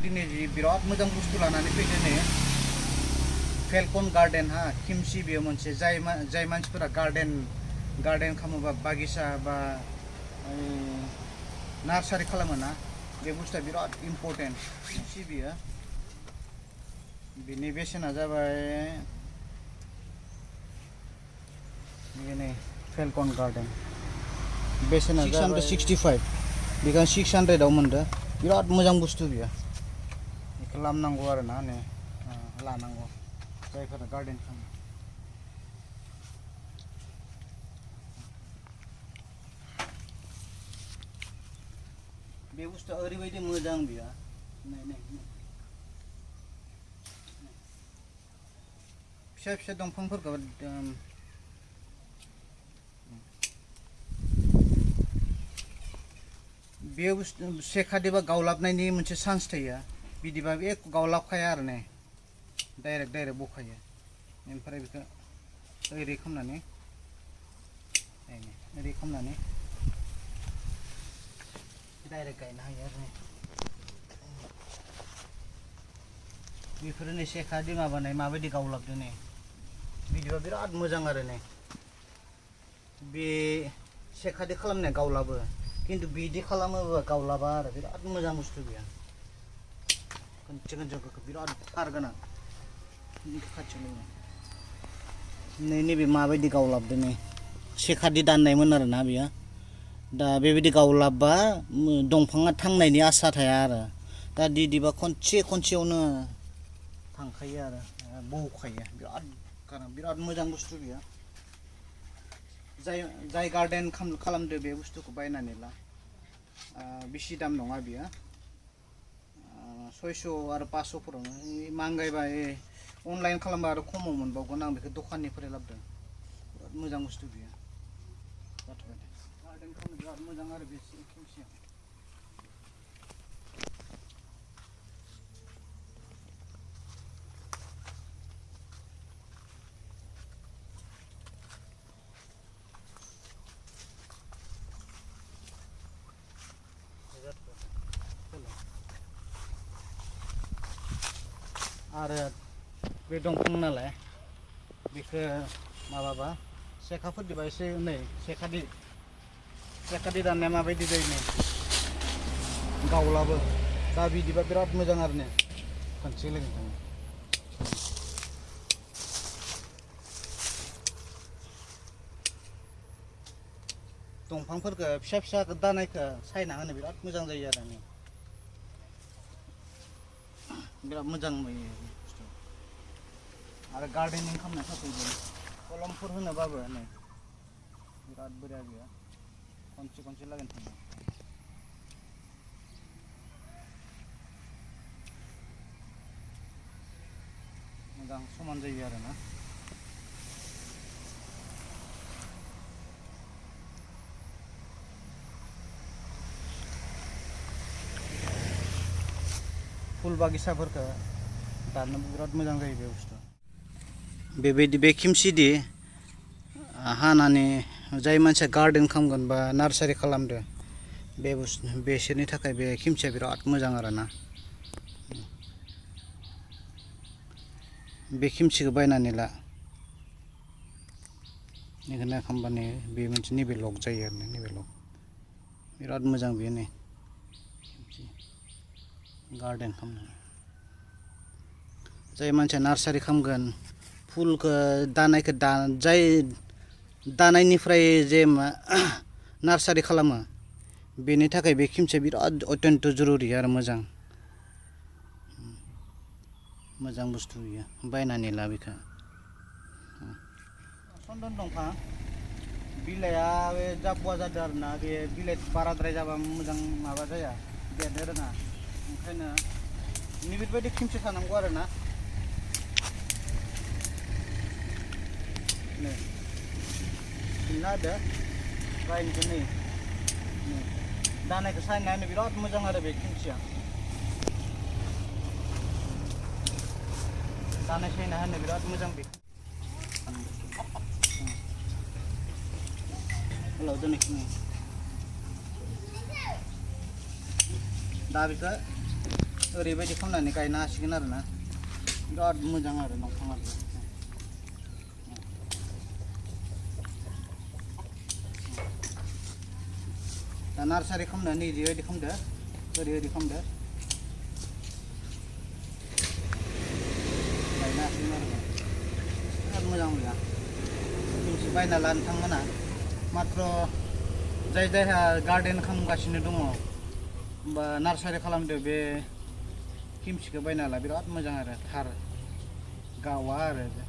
दिनै बिराद मोजां बुस्थु लानानै फैदों नै फेलकन गार्डेन हा खिमसि बेयो मोनसे जाय मानसिफोरा गार्डेन खालामोबा बागिचा बा नार्सारि खालामो ना बे बुस्थुआ बिराद इम्पर्टेन्ट खिमसि बेयो बिनि बेसेना जाबाय बेनो फेलकन गार्डेन बेसेना 665 बेखौ 600 आव मोनदो बिराद मोजां बुस्थु बियो बेखौ लामनांगौ आरो ना नै लानांगौ जायफोरा गार्डेन खालामो बे बुस्थुआ ओरैबायदि मोजां बियो नै फिसा फिसा दंफांफोरखौ बे बुस्थु सेखादेबा गावलाबनायनि मोनसे चान्स थायो बिदिबा बे गावलाबखाया आरो ने डाइरेक्ट बखायो ओमफ्राय बेखौ ओरै खालामनानै डाइरेक्ट गायनो हायो आरो ने बेफोरो नै सेखादि माबानाय माबायदि गावलाबदों नै बिदिबा बिराद मोजां आरो ने बे सेखादि खालामनाया गावलाबो किन्तु बिदि खालामोबा गावलाबा आरो बिराद मोजां बुस्थु बियो खनसे बिराद थार गोनां खाथियाव नैबे माबायदि गावलाबदों नै सेखादि दाननायमोन आरो ना बियो दा बेबायदि गावलाबबा दंफाङा थांनायनि आसा थाया आरो दा दिदिबा खनसेयावनो थांखायो आरो बौखायो बिराद मोजां बुस्थु बियो जाय गार्डेन खालामदो बे बुस्थुखौ बायनानै ला बेसि दाम नङा बियो 600 आरो 500 फोरावनो मांगायबा अनलाइन खालामबा आरो खमाव मोनबावगोन आं बेखौ दखाननिफ्राय लाबोदों बिराद मोजां बुस्थु बियो गार्डेन खालामनो बिराद मोजां आरो बे खिमसिया आरो बे दंफां नालाय बेखौ माबाबा सेखाफोरदिबा एसे नै सेखादि दाननाया माबायदि जायो नै गावलाबो दा बिदिबा बिराद मोजां आरो ने खनसे लोगो थाङो दंफांफोरखौ फिसा दानायखौ सायना होनो बिराद मोजां जायो आरो ने बिराद मोजां नुयो आरो गार्डेनिं खालामनो थाखाय कलमफोर होनोबाबो नै बिराद बोरिया बियो खनसे लागोन थाङो मोजां समान जायो आरो ना फुल बागिचाफोरखौ दाननो बिराद मोजां जायो बे बुस्थुआ बेबायदि बे खिमसिदि हानानै जाय मानसिया गार्डेन खालामगोन बा नार्सारि खालामदो बे बुस्थु बेसोरनि थाखाय बे खिमसिया बिराद मोजां आरो ना बे खिमसिखौ बायनानै ला बेखौनो खालामबानो बे मोनसे नैबे लक जायो आरो नैबे लक बिराद मोजां बेयो नै गार्डेन खालामनो जाय मानसिया नार्सारि खालामगोन फुलखौ दानायखौ जाय दानायनिफ्राय जे नार्सारि खालामो बेनि थाखाय बे खिमसिया बिराद अत्यन्त जरुरि आरो मोजां बुस्थु बियो बायनानै ला बेखौ चन्दन दंफां बिलाइआ बे जाब्बा जादों आरो ना बे बिलाइ बाराद्राय जाबा मोजां माबा जाया देरनो रोङा ओंखायनो नैबेबायदि खिमसि थानांगौ आरो ना नै फिनना होदो गायनोखौ नै दानायखौ सायना होनो बिराद मोजां आरो बे खिमसिया दानाय सायना होनो बिराद मोजां बे हेलौ दोननायखिनि दा बेखौ ओरैबायदि खालामनानै गायनो हासिगोन आरो ना बिराद मोजां आरो दंफाङा दा नार्सारि खालामनो नैजिबायदि खालामदो ओरै खालामदो गायनो हासिगोन आरो बिराद मोजां मोजां किमसि बायना लानो थांमोना मात्र जाय जायहा गार्डेन खालामगासिनो दङ बा नार्सारि खालामदो बे किमसिखौ बायना ला बिराद मोजां आरो थार गावा आरो